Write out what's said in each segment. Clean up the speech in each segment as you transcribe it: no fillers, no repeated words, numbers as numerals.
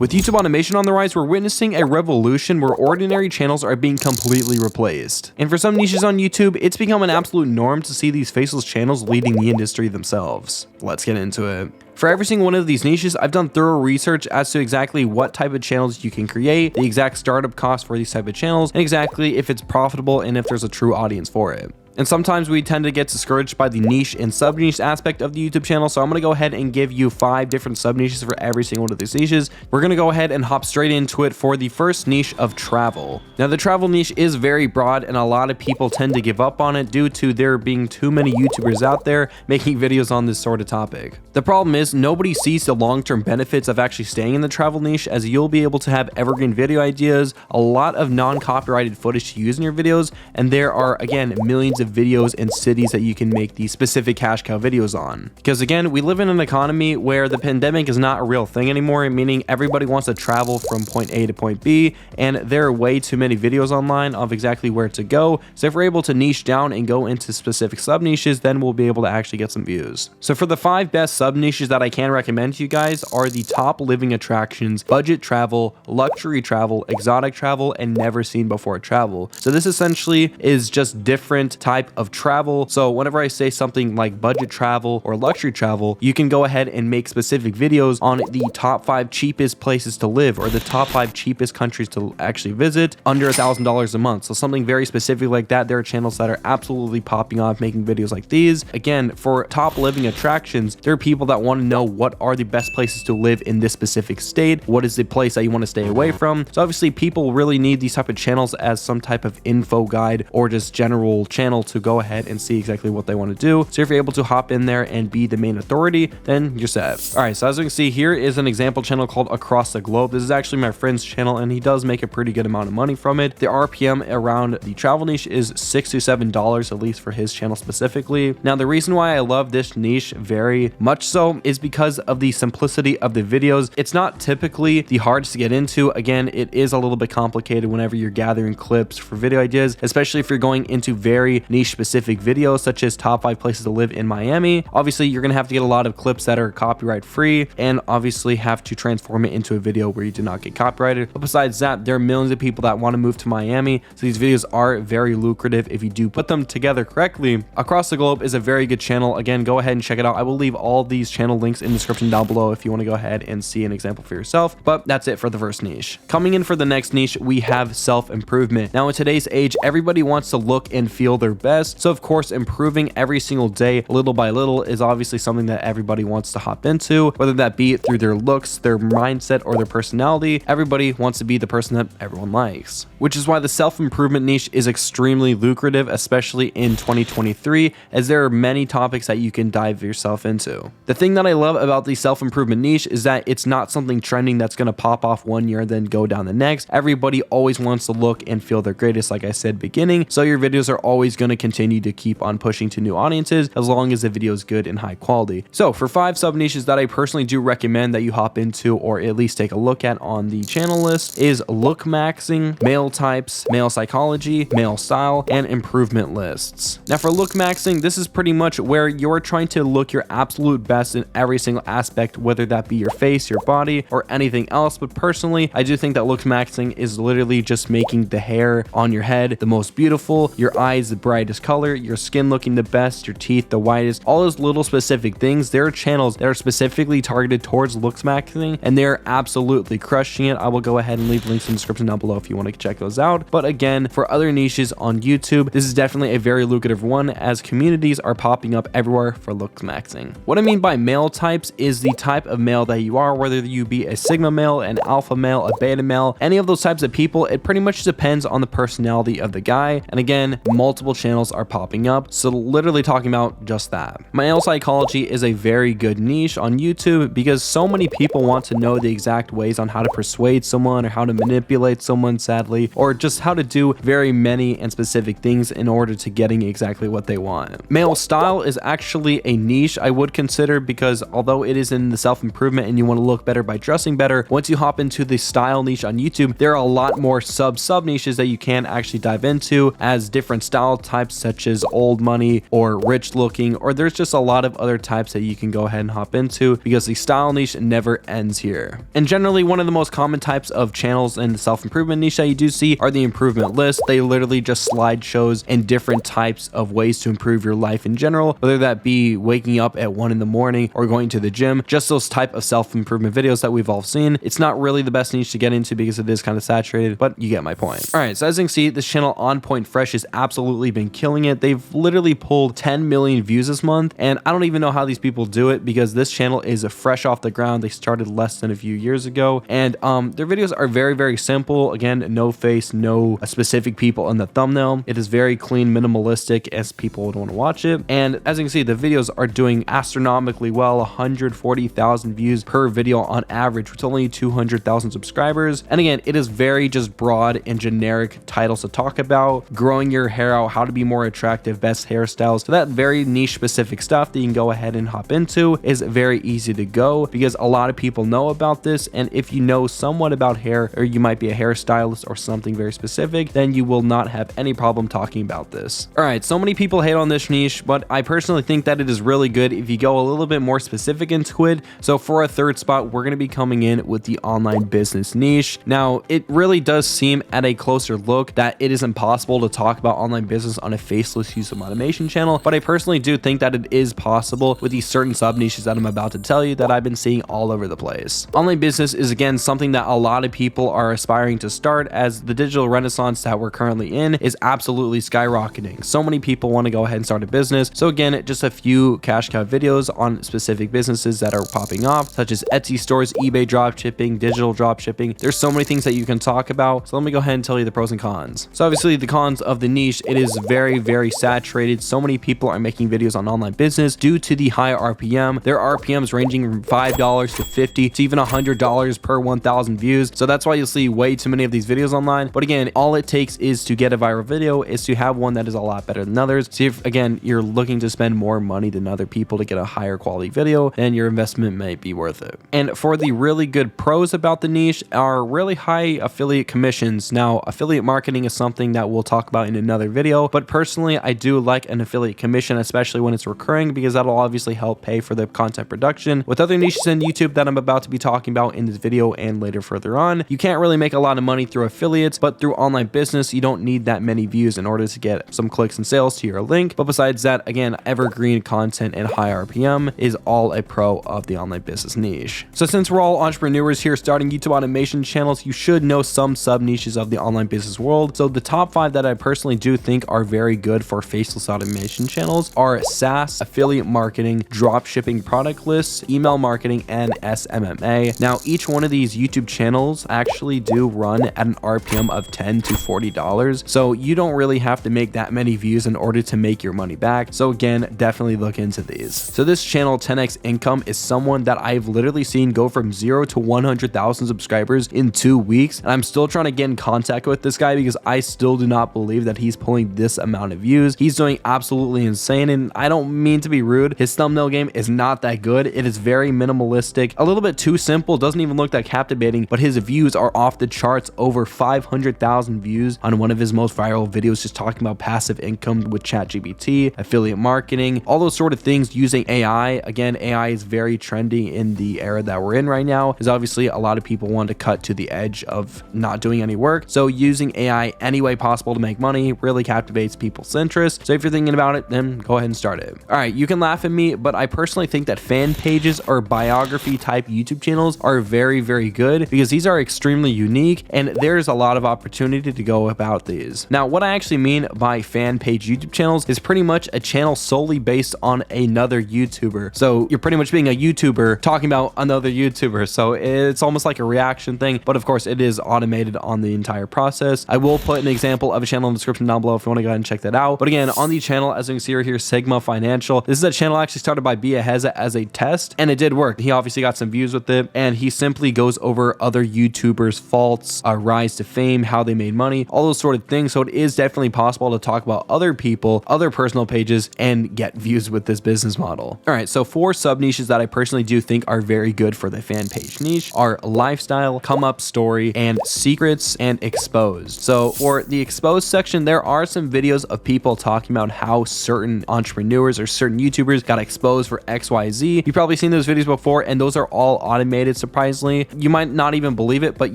With YouTube automation on the rise, we're witnessing a revolution where ordinary channels are being completely replaced. And for some niches on YouTube, it's become an absolute norm to see these faceless channels leading the industry themselves. Let's get into it. For every single one of these niches, I've done thorough research as to exactly what type of channels you can create, the exact startup cost for these type of channels, and exactly if it's profitable and if there's a true audience for it. And sometimes we tend to get discouraged by the niche and sub-niche aspect of the YouTube channel, so I'm going to go ahead and give you 5 different sub-niches for every single one of these niches. We're going to go ahead and hop straight into it for the first niche of travel. Now, the travel niche is very broad, and a lot of people tend to give up on it due to there being too many YouTubers out there making videos on this sort of topic. The problem is nobody sees the long-term benefits of actually staying in the travel niche, as you'll be able to have evergreen video ideas, a lot of non-copyrighted footage to use in your videos, and there are, again, millions of videos and cities that you can make these specific cash cow videos on. Because again, we live in an economy where the pandemic is not a real thing anymore, meaning everybody wants to travel from point A to point B, and there are way too many videos online of exactly where to go. So if we're able to niche down and go into specific sub niches, then we'll be able to actually get some views. So for the 5 best sub niches that I can recommend to you guys are the top living attractions, budget travel, luxury travel, exotic travel, and never seen before travel. So this essentially is just different type of travel. So whenever I say something like budget travel or luxury travel, you can go ahead and make specific videos on the top 5 cheapest places to live or the top 5 cheapest countries to actually visit under $1,000 a month. So something very specific like that. There are channels that are absolutely popping off making videos like these. Again, for top living attractions, there are people that want to know what are the best places to live in this specific state. What is the place that you want to stay away from? So obviously people really need these type of channels as some type of info guide or just general channel to go ahead and see exactly what they want to do. So if you're able to hop in there and be the main authority, then you're set. All right, so as you can see, here is an example channel called Across the Globe. This is actually my friend's channel, and he does make a pretty good amount of money from it. The RPM around the travel niche is $6 to $7, at least for his channel specifically. Now, the reason why I love this niche very much so is because of the simplicity of the videos. It's not typically the hardest to get into. Again, it is a little bit complicated whenever you're gathering clips for video ideas, especially if you're going into very niche specific videos such as top 5 places to live in Miami. Obviously, you're gonna have to get a lot of clips that are copyright free and obviously have to transform it into a video where you do not get copyrighted. But besides that, there are millions of people that want to move to Miami, so these videos are very lucrative if you do put them together correctly. Across the Globe is a very good channel. Again, go ahead and check it out. I will leave all these channel links in the description down below if you want to go ahead and see an example for yourself. But that's it for the first niche. Coming in for the next niche, we have self-improvement. Now, in today's age, everybody wants to look and feel their best. So of course, improving every single day, little by little, is obviously something that everybody wants to hop into, whether that be through their looks, their mindset, or their personality. Everybody wants to be the person that everyone likes, which is why the self-improvement niche is extremely lucrative, especially in 2023, as there are many topics that you can dive yourself into. The thing that I love about the self-improvement niche is that it's not something trending that's going to pop off one year and then go down the next. Everybody always wants to look and feel their greatest, like I said beginning, so your videos are always going to continue to keep on pushing to new audiences as long as the video is good and high quality. So for 5 sub niches that I personally do recommend that you hop into or at least take a look at on the channel list is look maxing, male types, male psychology, male style, and improvement lists. Now for look maxing, this is pretty much where you're trying to look your absolute best in every single aspect, whether that be your face, your body, or anything else. But personally, I do think that look maxing is literally just making the hair on your head the most beautiful, your eyes the brightest color, your skin looking the best, your teeth the whitest, all those little specific things. There are channels that are specifically targeted towards looks maxing, and they're absolutely crushing it. I will go ahead and leave links in the description down below if you want to check those out. But again, for other niches on YouTube, this is definitely a very lucrative one, as communities are popping up everywhere for looks maxing. What I mean by male types is the type of male that you are, whether you be a sigma male, an alpha male, a beta male, any of those types of people. It pretty much depends on the personality of the guy. And again, multiple channels are popping up, so literally talking about just that. Male psychology is a very good niche on YouTube because so many people want to know the exact ways on how to persuade someone or how to manipulate someone, sadly, or just how to do very many and specific things in order to getting exactly what they want. Male style is actually a niche I would consider, because although it is in the self-improvement and you want to look better by dressing better, once you hop into the style niche on YouTube, there are a lot more sub niches that you can actually dive into, as different style types types such as old money or rich looking, or there's just a lot of other types that you can go ahead and hop into because the style niche never ends here. And generally one of the most common types of channels in the self-improvement niche that you do see are the improvement lists. They literally just slideshows and different types of ways to improve your life in general, whether that be waking up at 1 in the morning or going to the gym, just those type of self-improvement videos that we've all seen. It's not really the best niche to get into because it is kind of saturated, but you get my point. All right, so as you can see, this channel On Point Fresh has absolutely been killing it. They've literally pulled 10 million views this month, and I don't even know how these people do it because this channel is fresh off the ground. They started less than a few years ago, and their videos are very, very simple. Again, no face, no specific people in the thumbnail. It is very clean, minimalistic, as people would want to watch it. And as you can see, the videos are doing astronomically well, 140,000 views per video on average with only 200,000 subscribers. And again, it is very just broad and generic titles to talk about: growing your hair out, how to be more attractive, best hairstyles. So that very niche specific stuff that you can go ahead and hop into is very easy to go because a lot of people know about this. And if you know somewhat about hair, or you might be a hairstylist or something very specific, then you will not have any problem talking about this. All right, so many people hate on this niche, but I personally think that it is really good if you go a little bit more specific into it. So for a third spot, we're going to be coming in with the online business niche. Now, it really does seem at a closer look that it is impossible to talk about online business on a faceless use of automation channel, but I personally do think that it is possible with these certain sub niches that I'm about to tell you that I've been seeing all over the place. Online business is again something that a lot of people are aspiring to start, as the digital renaissance that we're currently in is absolutely skyrocketing. So many people want to go ahead and start a business. So again, just a few cash cow videos on specific businesses that are popping off, such as Etsy stores, eBay dropshipping, digital dropshipping. There's so many things that you can talk about. So let me go ahead and tell you the pros and cons. So obviously the cons of the niche, it is very, very saturated. So many people are making videos on online business due to the high RPM. Their RPMs ranging from $5 to $50 to even $100 per 1,000 views. So that's why you'll see way too many of these videos online. But again, all it takes is to get a viral video is to have one that is a lot better than others. So if again, you're looking to spend more money than other people to get a higher quality video, then your investment might be worth it. And for the really good pros about the niche are really high affiliate commissions. Now, affiliate marketing is something that we'll talk about in another video, but personally, I do like an affiliate commission, especially when it's recurring, because that'll obviously help pay for the content production. With other niches in YouTube that I'm about to be talking about in this video and later further on, you can't really make a lot of money through affiliates, but through online business, you don't need that many views in order to get some clicks and sales to your link. But besides that, again, evergreen content and high RPM is all a pro of the online business niche. So since we're all entrepreneurs here starting YouTube automation channels, you should know some sub niches of the online business world. So the top 5 that I personally do think are very good for faceless automation channels are SaaS, affiliate marketing, drop shipping product lists, email marketing, and SMMA. Now, each one of these YouTube channels actually do run at an RPM of $10 to $40. So you don't really have to make that many views in order to make your money back. So again, definitely look into these. So this channel 10x Income is someone that I've literally seen go from 0 to 100,000 subscribers in 2 weeks. And I'm still trying to get in contact with this guy because I still do not believe that he's pulling this amount of views. He's doing absolutely insane. And I don't mean to be rude. His thumbnail game is not that good. It is very minimalistic, a little bit too simple, doesn't even look that captivating, but his views are off the charts. Over 500,000 views on one of his most viral videos just talking about passive income with ChatGPT, affiliate marketing, all those sort of things using AI. Again, AI is very trendy in the era that we're in right now, because obviously a lot of people want to cut to the edge of not doing any work. So using AI any way possible to make money really captivates people's interest. So if you're thinking about it, then go ahead and start it. All right, you can laugh at me, but I personally think that fan pages or biography type YouTube channels are very, very good because these are extremely unique and there's a lot of opportunity to go about these. Now, what I actually mean by fan page YouTube channels is pretty much a channel solely based on another YouTuber. So you're pretty much being a YouTuber talking about another YouTuber. So it's almost like a reaction thing, but of course it is automated on the entire process. I will put an example of a channel in the description down below if you want to go ahead and check that out. But again, on the channel, as you can see right here, Sigma Financial, this is a channel actually started by Biaheza as a test, and it did work. He obviously got some views with it, and he simply goes over other YouTubers' faults, rise to fame, how they made money, all those sort of things. So it is definitely possible to talk about other people, other personal pages, and get views with this business model. All right, so 4 sub niches that I personally do think are very good for the fan page niche are lifestyle, come up story, and secrets and exposed. So for the exposed section, there are some videos videos of people talking about how certain entrepreneurs or certain YouTubers got exposed for XYZ. You've probably seen those videos before, and those are all automated, surprisingly. You might not even believe it, but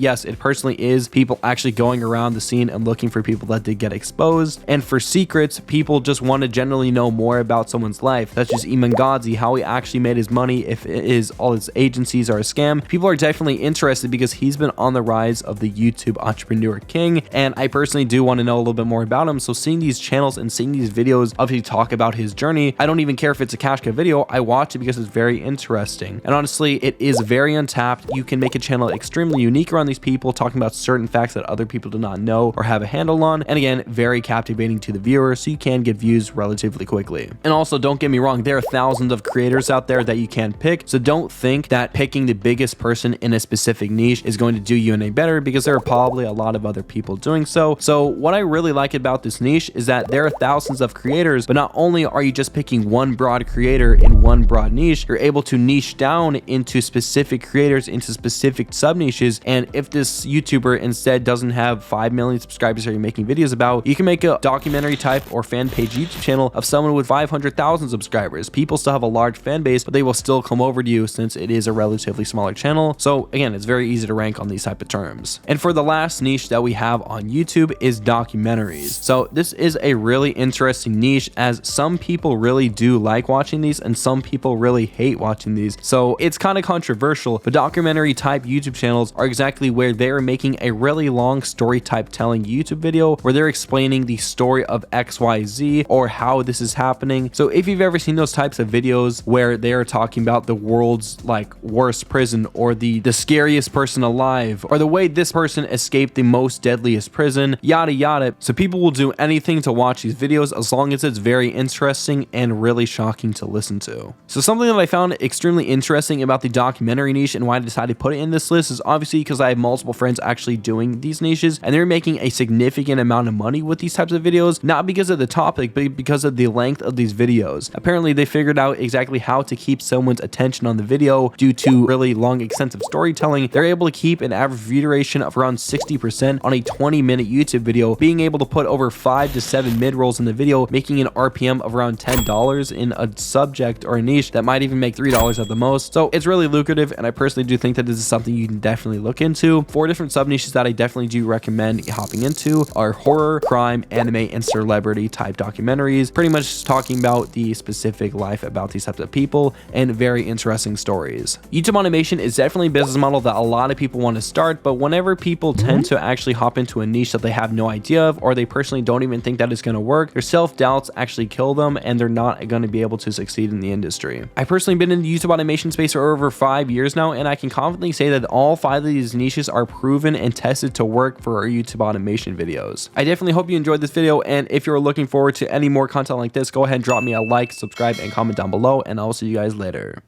yes, it personally is people actually going around the scene and looking for people that did get exposed. And for secrets, people just want to generally know more about someone's life, such as Imangazi, how he actually made his money, if it is all his agencies are a scam. People are definitely interested because he's been on the rise of the YouTube entrepreneur king, and I personally do want to know a little bit more about him. So seeing these channels and seeing these videos of him talk about his journey, I don't even care if it's a cash cow video. I watch it because it's very interesting, and honestly, it is very untapped. You can make a channel extremely unique around these people, talking about certain facts that other people do not know or have a handle on, and again, very captivating to the viewer, so you can get views relatively quickly. And also, don't get me wrong, there are thousands of creators out there that you can pick, so don't think that picking the biggest person in a specific niche is going to do you any better, because there are probably a lot of other people doing so. So what I really like about this niche is that there are thousands of creators, but not only are you just picking one broad creator in one broad niche, you're able to niche down into specific creators, into specific sub niches. And if this YouTuber instead doesn't have 5 million subscribers that you're making videos about, you can make a documentary type or fan page YouTube channel of someone with 500,000 subscribers. People still have a large fan base, but they will still come over to you since it is a relatively smaller channel. So again, it's very easy to rank on these type of terms. And for the last niche that we have on YouTube is documentaries. So this is a really interesting niche, as some people really do like watching these and some people really hate watching these. So it's kind of controversial, but documentary type YouTube channels are exactly where they're making a really long story type telling YouTube video where they're explaining the story of XYZ or how this is happening. So if you've ever seen those types of videos where they're talking about the world's like worst prison, or the scariest person alive, or the way this person escaped the most deadliest prison, yada yada. So people will do anything to watch these videos as long as it's very interesting and really shocking to listen to. So something that I found extremely interesting about the documentary niche and why I decided to put it in this list is obviously because I have multiple friends actually doing these niches, and they're making a significant amount of money with these types of videos, not because of the topic, but because of the length of these videos. Apparently they figured out exactly how to keep someone's attention on the video due to really long extensive storytelling. They're able to keep an average view duration of around 60% on a 20-minute YouTube video, being able to put over 5 to 7 mid-rolls in the video, making an RPM of around $10 in a subject or a niche that might even make $3 at the most. So it's really lucrative, and I personally do think that this is something you can definitely look into. 4 different sub niches that I definitely do recommend hopping into are horror, crime, anime, and celebrity type documentaries, pretty much talking about the specific life about these types of people and very interesting stories. YouTube automation is definitely a business model that a lot of people want to start, but whenever people tend to actually hop into a niche that they have no idea of, or they personally don't even think that it's going to work, their self-doubts actually kill them and they're not going to be able to succeed in the industry. I've personally been in the YouTube automation space for over 5 years now, and I can confidently say that all 5 of these niches are proven and tested to work for our YouTube automation videos. I definitely hope you enjoyed this video, and if you're looking forward to any more content like this, go ahead and drop me a like, subscribe, and comment down below, and I'll see you guys later.